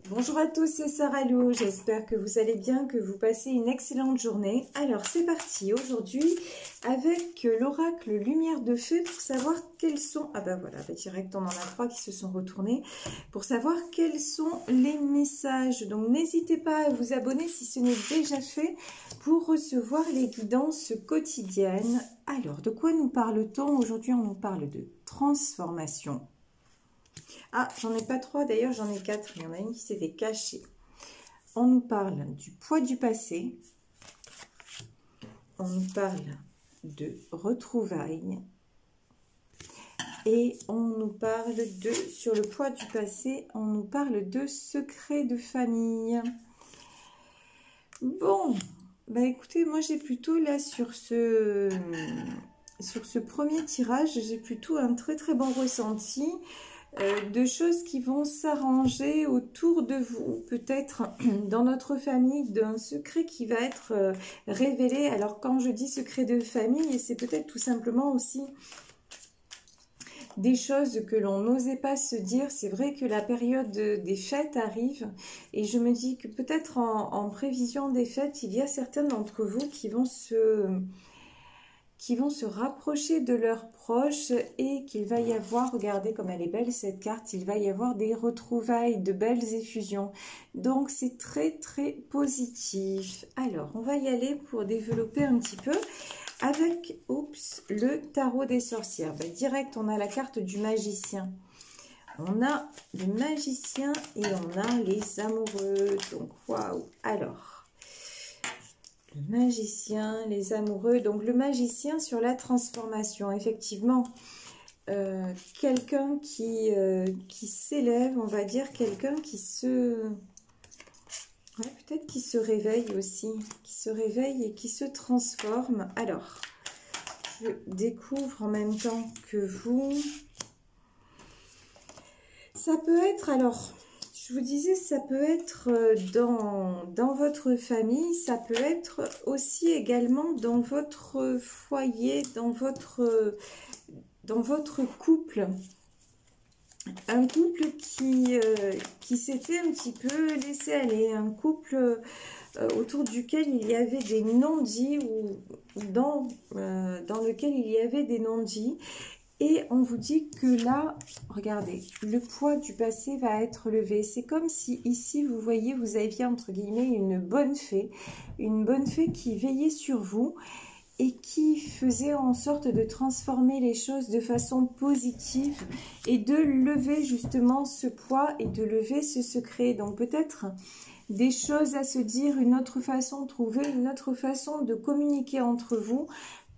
Bonjour à tous, c'est Sarah Lou, j'espère que vous allez bien, que vous passez une excellente journée. Alors c'est parti aujourd'hui avec l'oracle Lumière de Feu pour savoir quels sont, direct on en a 3 qui se sont retournés, pour savoir quels sont les messages. Donc n'hésitez pas à vous abonner si ce n'est déjà fait pour recevoir les guidances quotidiennes. Alors de quoi nous parle-t-on? Aujourd'hui on nous parle de transformation. Ah, j'en ai pas 3, d'ailleurs j'en ai 4, il y en a une qui s'était cachée. On nous parle du poids du passé, on nous parle de retrouvailles et on nous parle de, sur le poids du passé, on nous parle de secrets de famille. Bon, bah écoutez, moi j'ai plutôt là sur ce premier tirage, j'ai plutôt un très bon ressenti. De choses qui vont s'arranger autour de vous, peut-être dans notre famille, d'un secret qui va être révélé. Alors quand je dis secret de famille, c'est peut-être tout simplement aussi des choses que l'on n'osait pas se dire. C'est vrai que la période des fêtes arrive et je me dis que peut-être en prévision des fêtes, il y a certains d'entre vous qui vont se rapprocher de leurs proches et qu'il va y avoir, regardez comme elle est belle cette carte, il va y avoir des retrouvailles, de belles effusions. Donc c'est très positif. Alors on va y aller pour développer un petit peu avec le tarot des sorcières. Ben, direct on a la carte du magicien. On a le magicien et on a les amoureux. Donc waouh. Alors le magicien, les amoureux. Donc le magicien sur la transformation, effectivement, quelqu'un qui s'élève, on va dire, quelqu'un qui se... Ouais, peut-être qui se réveille aussi, qui se réveille et qui se transforme. Alors, je découvre en même temps que vous. Ça peut être, alors... Je vous disais, ça peut être dans votre famille, ça peut être aussi également dans votre foyer, dans votre couple. Un couple qui s'était un petit peu laissé aller, un couple autour duquel il y avait des non-dits ou dans lequel il y avait des non-dits. Et on vous dit que là, regardez, le poids du passé va être levé. C'est comme si ici, vous voyez, vous aviez entre guillemets une bonne fée qui veillait sur vous et qui faisait en sorte de transformer les choses de façon positive et de lever justement ce poids et de lever ce secret. Donc peut-être des choses à se dire, une autre façon, trouver une autre façon de communiquer entre vous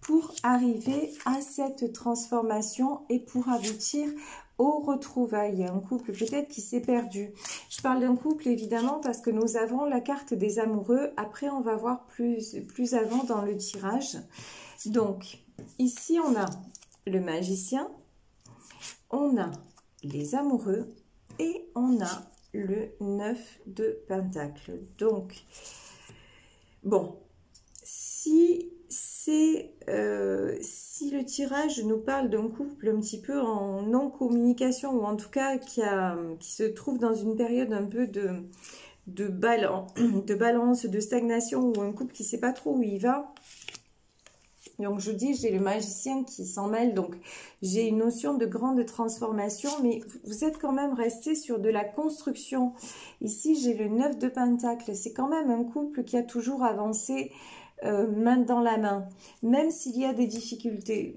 pour arriver à cette transformation et pour aboutir aux retrouvailles. Un couple peut-être qui s'est perdu. Je parle d'un couple évidemment parce que nous avons la carte des amoureux. Après, on va voir plus avant dans le tirage. Donc, ici, on a le magicien, on a les amoureux et on a le 9 de Pentacle. Donc, bon, si le tirage nous parle d'un couple un petit peu en non-communication ou en tout cas qui se trouve dans une période un peu de balance, de stagnation ou un couple qui ne sait pas trop où il va. Donc je dis, j'ai le magicien qui s'en mêle, donc j'ai une notion de grande transformation, mais vous êtes quand même resté sur de la construction. Ici, j'ai le 9 de Pentacle, c'est quand même un couple qui a toujours avancé main dans la main, même s'il y a des difficultés.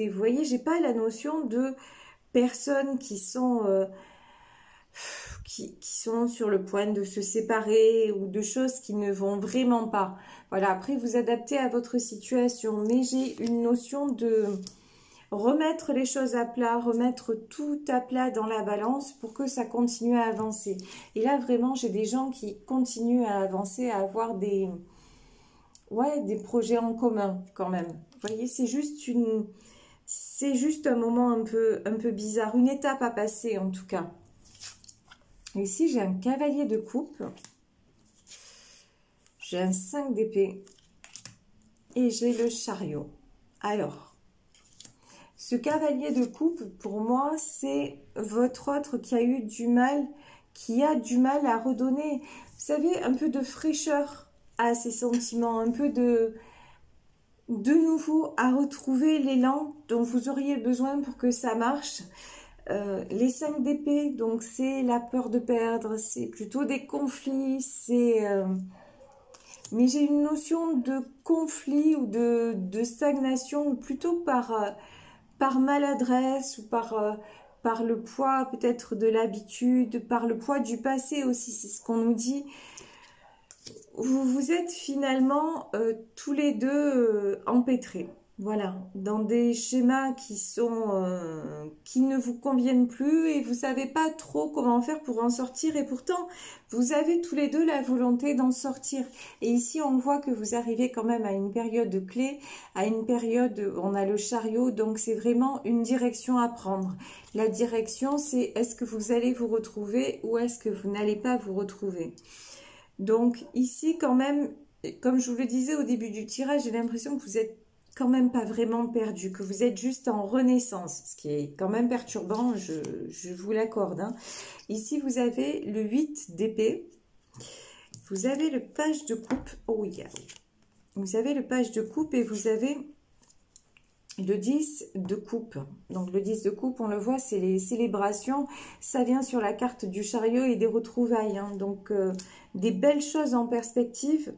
Vous voyez, j'ai pas la notion de personnes qui sont sur le point de se séparer ou de choses qui ne vont vraiment pas. Voilà, après vous adaptez à votre situation, mais j'ai une notion de remettre les choses à plat, remettre tout à plat dans la balance pour que ça continue à avancer. Et là vraiment, j'ai des gens qui continuent à avancer, à avoir des projets en commun quand même. Vous voyez, c'est juste un moment un peu bizarre, une étape à passer en tout cas. Ici, j'ai un cavalier de coupe, j'ai un 5 d'épée et j'ai le chariot. Alors, ce cavalier de coupe, pour moi, c'est votre autre qui a eu du mal, qui a du mal à redonner, vous savez, un peu de fraîcheur à ses sentiments, un peu de nouveau à retrouver l'élan dont vous auriez besoin pour que ça marche. Les 5 d'épée, donc c'est la peur de perdre, c'est plutôt des conflits, mais j'ai une notion de conflit ou de stagnation, plutôt par maladresse ou par le poids peut-être de l'habitude, par le poids du passé aussi, c'est ce qu'on nous dit. Vous êtes finalement tous les deux empêtrés. Voilà, dans des schémas qui ne vous conviennent plus et vous savez pas trop comment faire pour en sortir, et pourtant vous avez tous les deux la volonté d'en sortir. Et ici on voit que vous arrivez quand même à une période clé, à une période, on a le chariot, donc c'est vraiment une direction à prendre. La direction, c'est est-ce que vous allez vous retrouver ou est-ce que vous n'allez pas vous retrouver. Donc ici quand même, comme je vous le disais au début du tirage, j'ai l'impression que vous êtes quand même pas vraiment perdu, que vous êtes juste en renaissance, ce qui est quand même perturbant, je vous l'accorde. Hein. Ici, vous avez le 8 d'épée, vous avez le page de coupe, oh yeah. Vous avez le page de coupe et vous avez le 10 de coupe. Donc le 10 de coupe, on le voit, c'est les célébrations, ça vient sur la carte du chariot et des retrouvailles, hein. Donc des belles choses en perspective.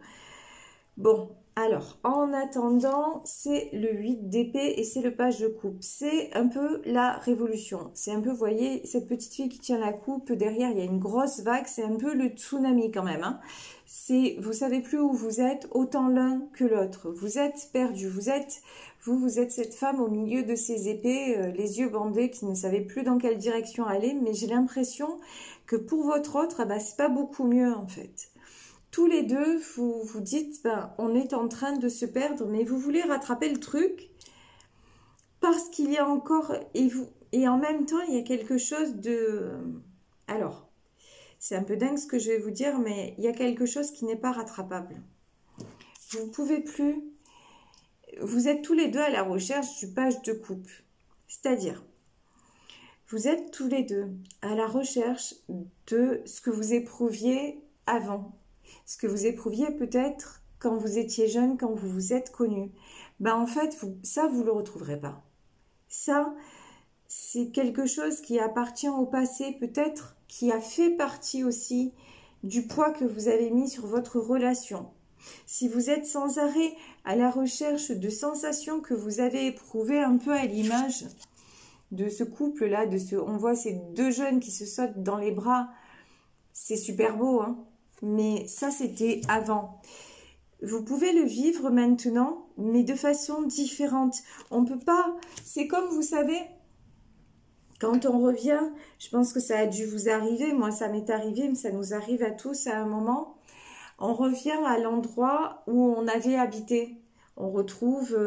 Bon, alors, en attendant, c'est le 8 d'épée et c'est le page de coupe. C'est un peu la révolution. C'est un peu, vous voyez, cette petite fille qui tient la coupe, derrière, il y a une grosse vague. C'est un peu le tsunami quand même. Hein. Vous savez plus où vous êtes, autant l'un que l'autre. Vous êtes perdu. Vous êtes cette femme au milieu de ces épées, les yeux bandés, qui ne savait plus dans quelle direction aller. Mais j'ai l'impression que pour votre autre, bah, c'est pas beaucoup mieux en fait. Tous les deux, vous vous dites, ben, on est en train de se perdre, mais vous voulez rattraper le truc parce qu'il y a encore, et en même temps, il y a quelque chose de... Alors, c'est un peu dingue ce que je vais vous dire, mais il y a quelque chose qui n'est pas rattrapable. Vous ne pouvez plus... Vous êtes tous les deux à la recherche du page de coupe. C'est-à-dire, vous êtes tous les deux à la recherche de ce que vous éprouviez avant. Ce que vous éprouviez peut-être quand vous étiez jeune, quand vous vous êtes connu. Ben en fait, ça, vous ne le retrouverez pas. Ça, c'est quelque chose qui appartient au passé, peut-être, qui a fait partie aussi du poids que vous avez mis sur votre relation. Si vous êtes sans arrêt à la recherche de sensations que vous avez éprouvées, un peu à l'image de ce couple-là, on voit ces deux jeunes qui se sautent dans les bras, c'est super beau, hein. Mais ça, c'était avant. Vous pouvez le vivre maintenant, mais de façon différente. On peut pas... C'est comme, vous savez, quand on revient, je pense que ça a dû vous arriver. Moi, ça m'est arrivé, mais ça nous arrive à tous à un moment. On revient à l'endroit où on avait habité. On retrouve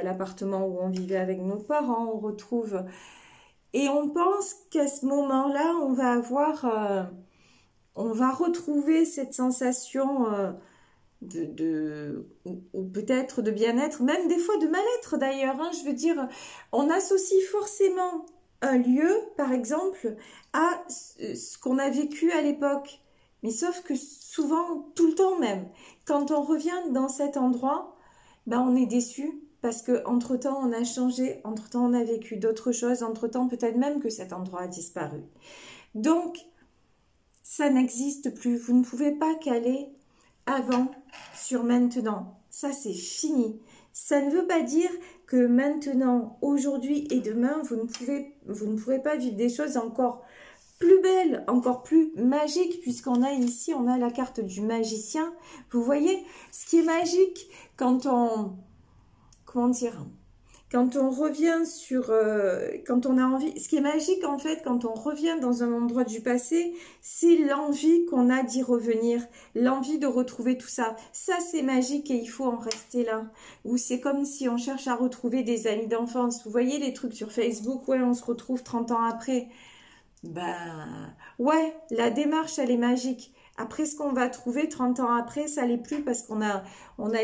l'appartement où on vivait avec nos parents. On retrouve... Et on pense qu'à ce moment-là, on va avoir... on va retrouver cette sensation ou peut-être de bien-être, même des fois de mal-être d'ailleurs. Hein, je veux dire, on associe forcément un lieu, par exemple, à ce qu'on a vécu à l'époque. Mais sauf que souvent, tout le temps même, quand on revient dans cet endroit, ben on est déçu. Parce qu'entre-temps, on a changé, entre-temps, on a vécu d'autres choses, entre-temps, peut-être même que cet endroit a disparu. Donc, ça n'existe plus. Vous ne pouvez pas caler avant sur maintenant. Ça, c'est fini. Ça ne veut pas dire que maintenant, aujourd'hui et demain, vous ne pourrez pas vivre des choses encore plus belles, encore plus magiques, puisqu'on a ici, on a la carte du magicien. Vous voyez, ce qui est magique quand on... Comment dire ? Quand on revient sur... quand on a envie... Ce qui est magique, en fait, quand on revient dans un endroit du passé, c'est l'envie qu'on a d'y revenir. L'envie de retrouver tout ça. Ça, c'est magique et il faut en rester là. Ou c'est comme si on cherche à retrouver des amis d'enfance. Vous voyez les trucs sur Facebook, ouais, on se retrouve 30 ans après. Ben, ouais, la démarche, elle est magique. Après, ce qu'on va trouver 30 ans après, ça l'est plus parce qu'on a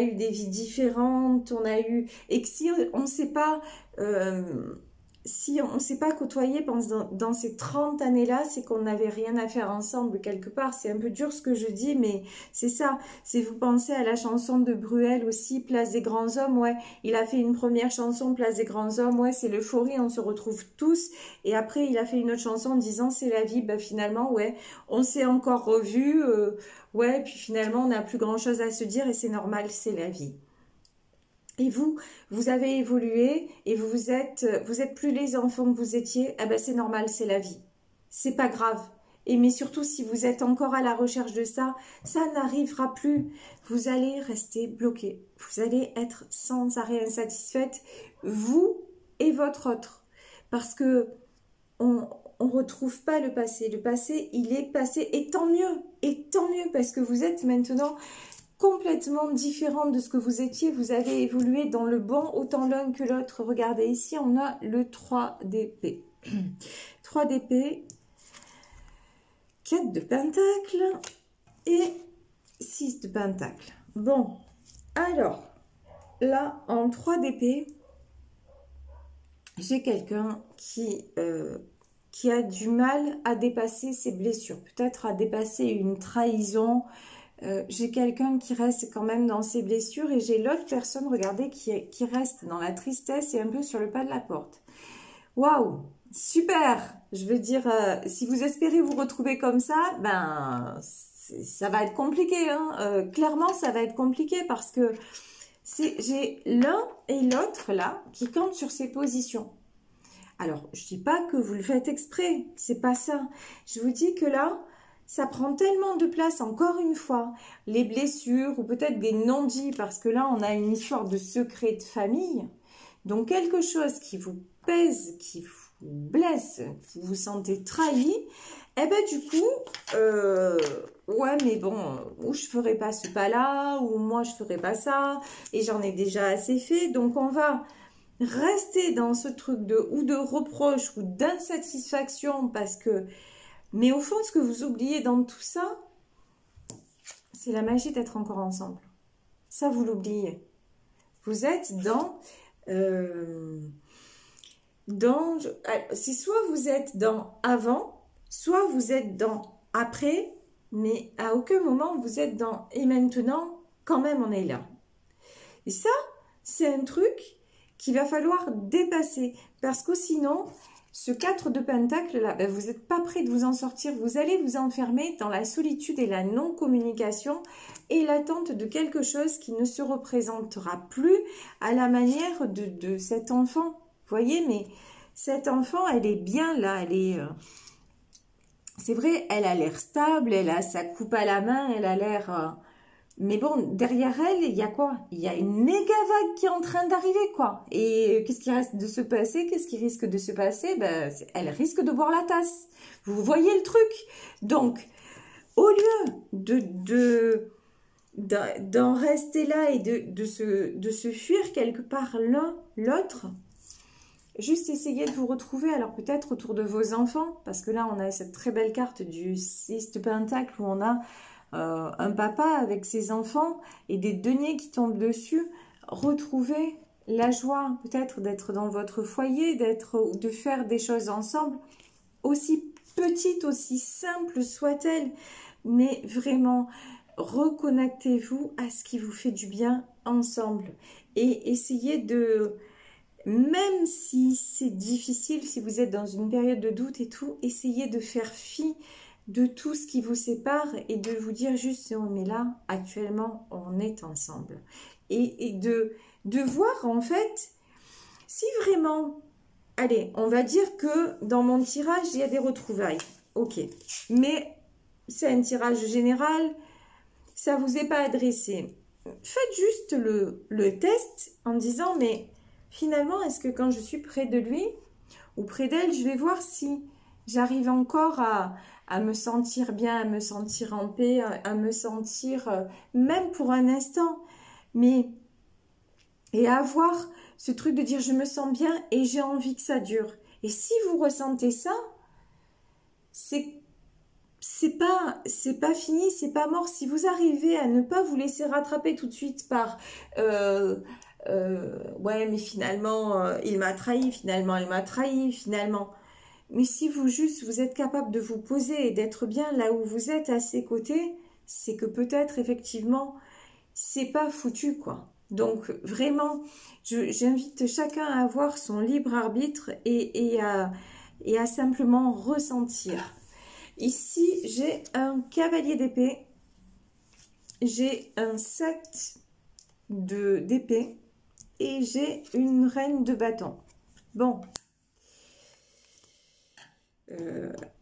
eu des vies différentes, on a eu... Et que si on ne sait pas si on ne s'est pas côtoyé dans ces 30 années-là, c'est qu'on n'avait rien à faire ensemble quelque part. C'est un peu dur ce que je dis, mais c'est ça. Si vous pensez à la chanson de Bruel aussi, Place des grands hommes, ouais, il a fait une première chanson, Place des grands hommes, ouais, c'est l'euphorie, on se retrouve tous. Et après, il a fait une autre chanson en disant c'est la vie. Ben, finalement, ouais, on s'est encore revus, ouais, puis finalement, on n'a plus grand-chose à se dire et c'est normal, c'est la vie. Et vous avez évolué et vous êtes plus les enfants que vous étiez. Ah ben c'est normal, c'est la vie. C'est pas grave. Et mais surtout, si vous êtes encore à la recherche de ça, ça n'arrivera plus. Vous allez rester bloqué. Vous allez être sans arrêt insatisfaite, vous et votre autre. Parce que on retrouve pas le passé. Le passé, il est passé. Et tant mieux. Et tant mieux parce que vous êtes maintenant complètement différente de ce que vous étiez. Vous avez évolué dans le bon, autant l'un que l'autre. Regardez, ici, on a le 3 d'épée. 3 d'épée, 4 de pentacle et 6 de pentacle. Bon, alors, là, en 3 d'épée, j'ai quelqu'un qui a du mal à dépasser ses blessures. Peut-être à dépasser une trahison. J'ai quelqu'un qui reste quand même dans ses blessures et j'ai l'autre personne, regardez, qui reste dans la tristesse et un peu sur le pas de la porte. Waouh, super! Je veux dire, si vous espérez vous retrouver comme ça, ben, ça va être compliqué. Hein. Clairement, ça va être compliqué parce que j'ai l'un et l'autre là qui campent sur ces positions. Alors, je dis pas que vous le faites exprès, c'est pas ça. Je vous dis que là, ça prend tellement de place, encore une fois, les blessures ou peut-être des non-dits, parce que là, on a une histoire de secret de famille. Donc, quelque chose qui vous pèse, qui vous blesse, vous vous sentez trahi, eh ben du coup, ouais, mais bon, ou je ferai pas ce pas-là, ou moi je ferai pas ça, et j'en ai déjà assez fait, donc on va rester dans ce truc de reproche ou d'insatisfaction, parce que... Mais au fond, ce que vous oubliez dans tout ça, c'est la magie d'être encore ensemble. Ça, vous l'oubliez. Vous êtes c'est soit vous êtes dans avant, soit vous êtes dans après, mais à aucun moment vous êtes dans et maintenant, quand même on est là. Et ça, c'est un truc qu'il va falloir dépasser, parce que sinon, ce 4 de pentacle là, ben vous n'êtes pas prêt de vous en sortir, vous allez vous enfermer dans la solitude et la non-communication et l'attente de quelque chose qui ne se représentera plus à la manière de cet enfant. Vous voyez, mais cet enfant, elle est bien là, elle est... c'est vrai, elle a l'air stable, elle a sa coupe à la main, elle a l'air... mais bon, derrière elle, il y a quoi? Il y a une méga vague qui est en train d'arriver, quoi. Et qu'est-ce qui reste de se passer? Qu'est-ce qui risque de se passer? Ben, elle risque de boire la tasse. Vous voyez le truc? Donc, au lieu d'en rester là et de se fuir quelque part l'un l'autre, juste essayez de vous retrouver, alors peut-être autour de vos enfants, parce que là, on a cette très belle carte du 6 de pentacle où on a un papa avec ses enfants et des deniers qui tombent dessus. Retrouvez la joie peut-être d'être dans votre foyer, de faire des choses ensemble, aussi petites, aussi simples soient-elles, mais vraiment reconnectez-vous à ce qui vous fait du bien ensemble et essayez de... Même si c'est difficile, si vous êtes dans une période de doute et tout, essayez de faire fi de tout ce qui vous sépare et de vous dire juste, oh, mais là, actuellement, on est ensemble. Et de voir, en fait, si vraiment, allez, on va dire que dans mon tirage, il y a des retrouvailles. Ok, mais c'est un tirage général, ça ne vous est pas adressé. Faites juste le test en disant, mais... Finalement, est-ce que quand je suis près de lui ou près d'elle, je vais voir si j'arrive encore à me sentir bien, à me sentir en paix, à me sentir, même pour un instant, mais et avoir ce truc de dire je me sens bien et j'ai envie que ça dure. Et si vous ressentez ça, c'est pas fini, c'est pas mort. Si vous arrivez à ne pas vous laisser rattraper tout de suite par ouais, mais finalement, il m'a trahi, finalement, il m'a trahi, finalement. Mais si vous juste, vous êtes capable de vous poser et d'être bien là où vous êtes à ses côtés, c'est que peut-être, effectivement, c'est pas foutu, quoi. Donc, vraiment, j'invite chacun à avoir son libre arbitre et à simplement ressentir. Ici, j'ai un cavalier d'épée, j'ai un 7 d'épée et j'ai une reine de bâton. Bon.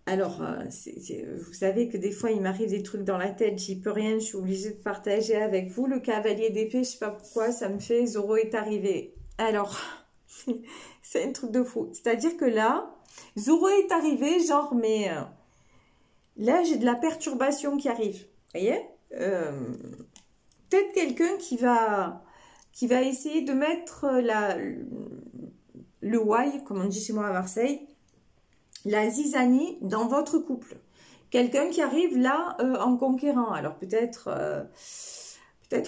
Alors, vous savez que des fois, il m'arrive des trucs dans la tête, j'y peux rien, je suis obligée de partager avec vous. Le cavalier d'épée, je sais pas pourquoi, ça me fait Zoro est arrivé. Alors, c'est un truc de fou. C'est-à-dire que là, Zoro est arrivé, genre, mais là, j'ai de la perturbation qui arrive. Vous voyez peut-être quelqu'un qui va essayer de mettre le why, comme on dit chez moi à Marseille, la zizanie dans votre couple. Quelqu'un qui arrive là en conquérant. Alors peut-être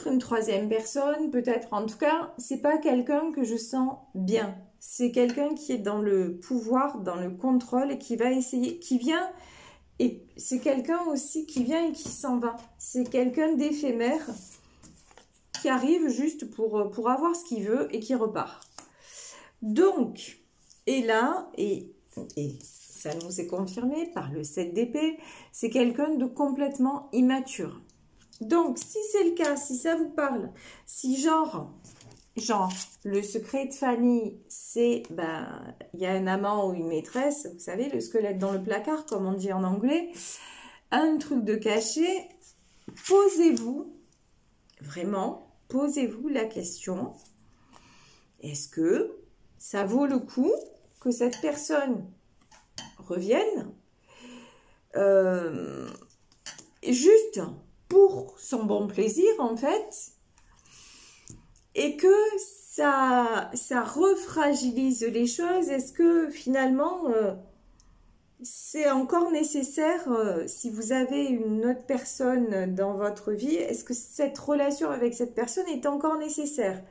une troisième personne, peut-être en tout cas, c'est pas quelqu'un que je sens bien. C'est quelqu'un qui est dans le pouvoir, dans le contrôle et qui va essayer, qui vient, et c'est quelqu'un aussi qui vient et qui s'en va. C'est quelqu'un d'éphémère qui arrive juste pour avoir ce qu'il veut et qui repart. Donc, et là, et ça nous est confirmé par le 7 d'épée, c'est quelqu'un de complètement immature. Donc, si c'est le cas, si ça vous parle, si genre, le secret de famille, c'est, il y a un amant ou une maîtresse, vous savez, le squelette dans le placard, comme on dit en anglais, un truc de caché, posez-vous, vraiment, posez-vous la question, est-ce que ça vaut le coup que cette personne revienne juste pour son bon plaisir en fait, et que ça refragilise les choses? Est-ce que finalement c'est encore nécessaire, si vous avez une autre personne dans votre vie, est-ce que cette relation avec cette personne est encore nécessaire?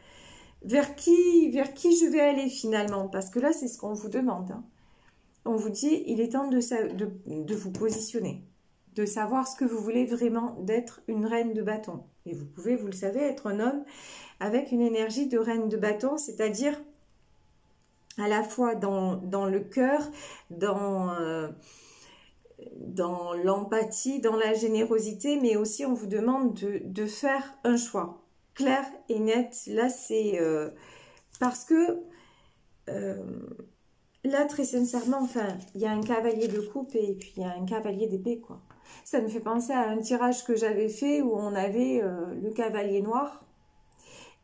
Vers qui je vais aller finalement? Parce que là, c'est ce qu'on vous demande. Hein. On vous dit, il est temps de vous positionner, de savoir ce que vous voulez vraiment, d'être une reine de bâton. Et vous pouvez, vous le savez, être un homme avec une énergie de reine de bâton, c'est-à-dire à la fois dans le cœur, dans l'empathie, dans la générosité, mais aussi on vous demande de faire un choix clair et net. Là, c'est parce que là, très sincèrement, enfin, il y a un cavalier de coupe et puis il y a un cavalier d'épée, quoi. Ça me fait penser à un tirage que j'avais fait où on avait le cavalier noir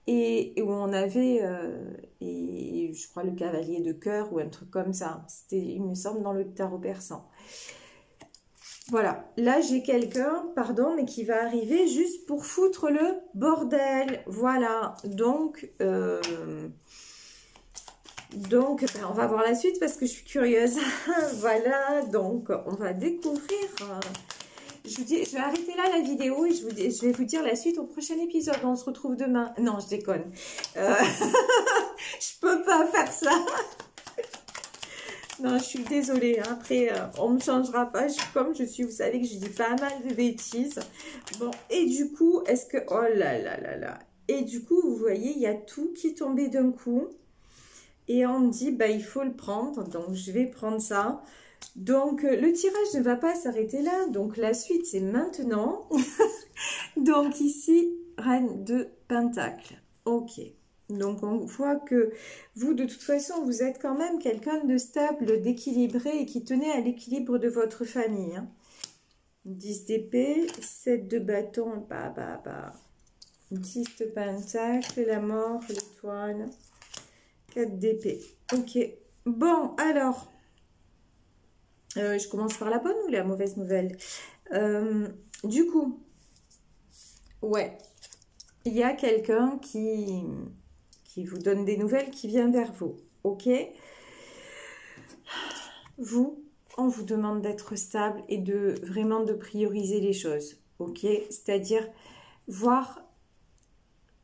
et où on avait, et je crois, le cavalier de cœur ou un truc comme ça. C'était, il me semble, dans le tarot persan. Voilà, là j'ai quelqu'un, pardon, mais qui va arriver juste pour foutre le bordel. Voilà, donc on va voir la suite parce que je suis curieuse. Voilà, donc on va découvrir. Je vais arrêter là la vidéo et je vais vous dire la suite au prochain épisode. On se retrouve demain. Non, je déconne. Je peux pas faire ça. Non, je suis désolée. Hein. Après, on ne me changera pas. Je suis comme je suis. Vous savez que je dis pas mal de bêtises. Bon, et du coup, est-ce que... Oh là là là là. Et du coup, vous voyez, il y a tout qui est tombé d'un coup. Et on me dit, il faut le prendre. Donc, je vais prendre ça. Donc, le tirage ne va pas s'arrêter là. Donc, la suite, c'est maintenant. Donc, ici, reine de Pentacle. Ok. Donc, on voit que vous, de toute façon, vous êtes quand même quelqu'un de stable, d'équilibré et qui tenait à l'équilibre de votre famille. Hein. 10 d'épée, 7 de bâton, 10 de pentacle, la mort, l'étoile, 4 d'épée. Ok. Bon, alors, je commence par la bonne ou la mauvaise nouvelle? Du coup, ouais, il y a quelqu'un qui vous donne des nouvelles, qui vient vers vous, ok? Vous, on vous demande d'être stable et vraiment de prioriser les choses, ok? C'est-à-dire voir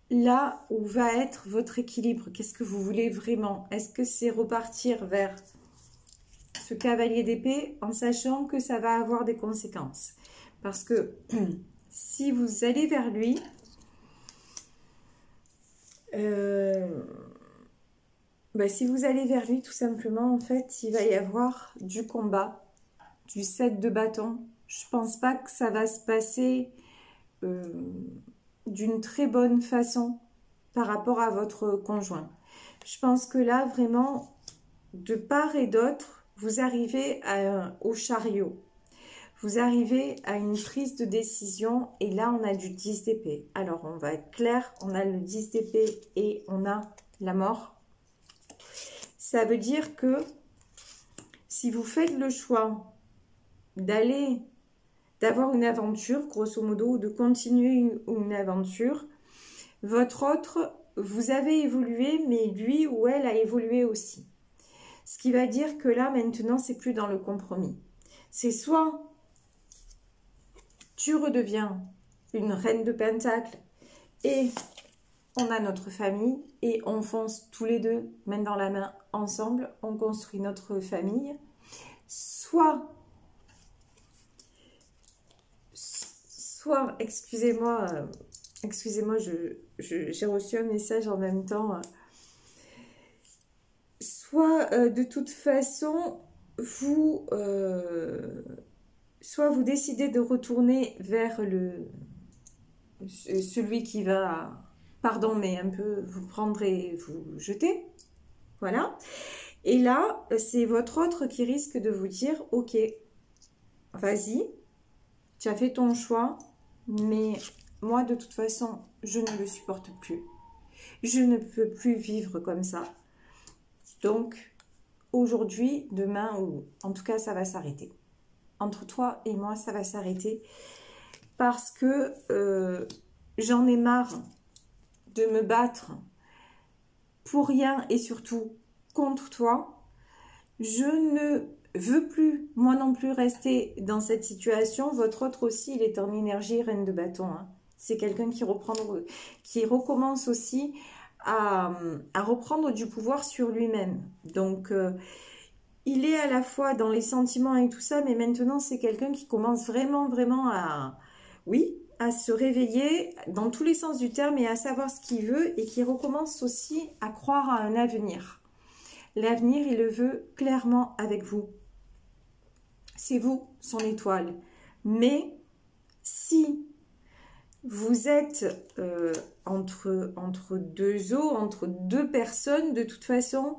là où va être votre équilibre. Qu'est-ce que vous voulez vraiment? Est-ce que c'est repartir vers ce cavalier d'épée en sachant que ça va avoir des conséquences? Parce que si vous allez vers lui, si vous allez vers lui, tout simplement, en fait, il va y avoir du combat, du 7 de bâton. Je pense pas que ça va se passer d'une très bonne façon par rapport à votre conjoint. Je pense que là, vraiment, de part et d'autre, vous arrivez au chariot. Vous arrivez à une prise de décision et là, on a du 10 d'épée. Alors, on va être clair, on a le 10 d'épée et on a la mort. Ça veut dire que si vous faites le choix d'avoir une aventure, grosso modo, ou de continuer une aventure, votre autre, vous avez évolué, mais lui ou elle a évolué aussi. Ce qui va dire que là, maintenant, c'est plus dans le compromis. C'est soit tu redeviens une reine de pentacle et on a notre famille et on fonce tous les deux, main dans la main, ensemble, on construit notre famille. Soit, excusez-moi, j'ai reçu un message en même temps. Soit, de toute façon, soit vous décidez de retourner vers celui qui va, pardon, mais un peu vous prendre et vous jeter. Voilà. Et là, c'est votre autre qui risque de vous dire, ok, vas-y, tu as fait ton choix, mais moi, de toute façon, je ne le supporte plus. Je ne peux plus vivre comme ça. Donc, aujourd'hui, demain, ou en tout cas, ça va s'arrêter. Entre toi et moi, ça va s'arrêter parce que j'en ai marre de me battre pour rien et surtout contre toi. Je ne veux plus, moi non plus, rester dans cette situation. Votre autre aussi, il est en énergie reine de bâton. Hein. C'est quelqu'un qui recommence aussi à reprendre du pouvoir sur lui-même. Donc, il est à la fois dans les sentiments et tout ça, mais maintenant, c'est quelqu'un qui commence vraiment, vraiment à se réveiller dans tous les sens du terme et à savoir ce qu'il veut et qui recommence aussi à croire à un avenir. L'avenir, il le veut clairement avec vous. C'est vous, son étoile. Mais si vous êtes entre deux eaux, entre deux personnes, de toute façon,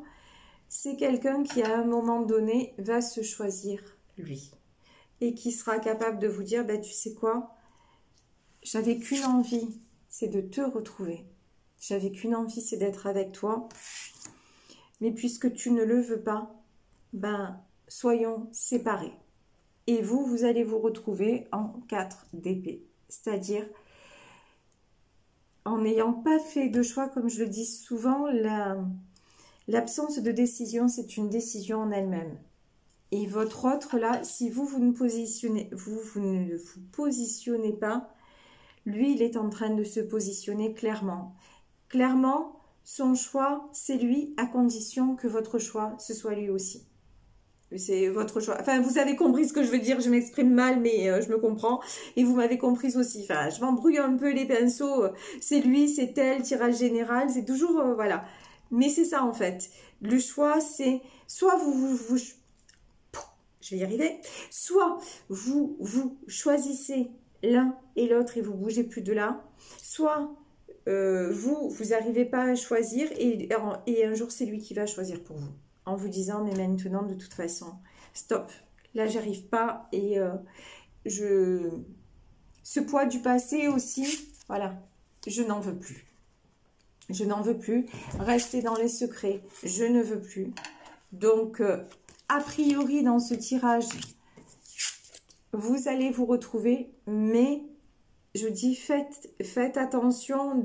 c'est quelqu'un qui, à un moment donné, va se choisir lui. Et qui sera capable de vous dire, bah, tu sais quoi, j'avais qu'une envie, c'est de te retrouver. J'avais qu'une envie, c'est d'être avec toi. Mais puisque tu ne le veux pas, ben, soyons séparés. Et vous allez vous retrouver en 4 d'épée. C'est-à-dire, en n'ayant pas fait de choix, comme je le dis souvent, l'absence de décision, c'est une décision en elle-même. Et votre autre, là, si vous ne vous positionnez pas, lui, il est en train de se positionner clairement. Clairement, son choix, c'est lui, à condition que votre choix, ce soit lui aussi. C'est votre choix. Enfin, vous avez compris ce que je veux dire. Je m'exprime mal, mais je me comprends. Et vous m'avez compris aussi. Enfin, je m'embrouille un peu les pinceaux. C'est lui, c'est elle, tirage général. C'est toujours, voilà. Mais c'est ça, en fait. Le choix, c'est soit je vais y arriver. Soit vous choisissez l'un et l'autre et vous bougez plus de là. Soit vous n'arrivez pas à choisir et un jour, c'est lui qui va choisir pour vous. En vous disant, mais maintenant, de toute façon, stop. Là, j'arrive pas. Et ce poids du passé aussi, voilà, je n'en veux plus. Je n'en veux plus. Rester dans les secrets, je ne veux plus. Donc, a priori, dans ce tirage, vous allez vous retrouver, mais je dis, faites attention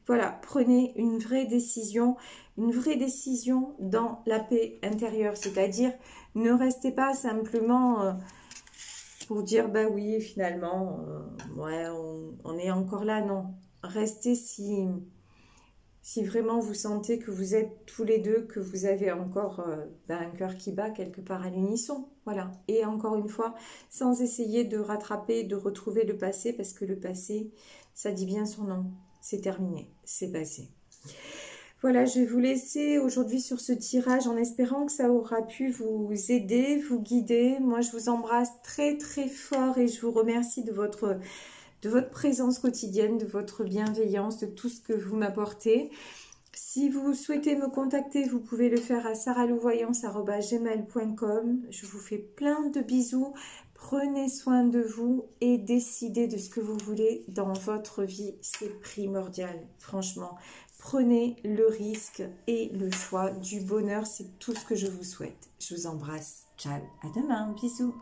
voilà, prenez une vraie décision dans la paix intérieure, c'est-à-dire ne restez pas simplement pour dire, bah oui, finalement, ouais, on est encore là, non. restez si vraiment vous sentez que vous êtes tous les deux, que vous avez encore un cœur qui bat quelque part à l'unisson. Voilà. Et encore une fois, sans essayer de rattraper, de retrouver le passé, parce que le passé, ça dit bien son nom. C'est terminé, c'est passé. Voilà, je vais vous laisser aujourd'hui sur ce tirage en espérant que ça aura pu vous aider, vous guider. Moi, je vous embrasse très très fort et je vous remercie de votre présence quotidienne, de votre bienveillance, de tout ce que vous m'apportez. Si vous souhaitez me contacter, vous pouvez le faire à sarahlouvoyance@gmail.com. Je vous fais plein de bisous. Prenez soin de vous et décidez de ce que vous voulez dans votre vie. C'est primordial, franchement. Prenez le risque et le choix du bonheur. C'est tout ce que je vous souhaite. Je vous embrasse. Ciao, à demain. Bisous.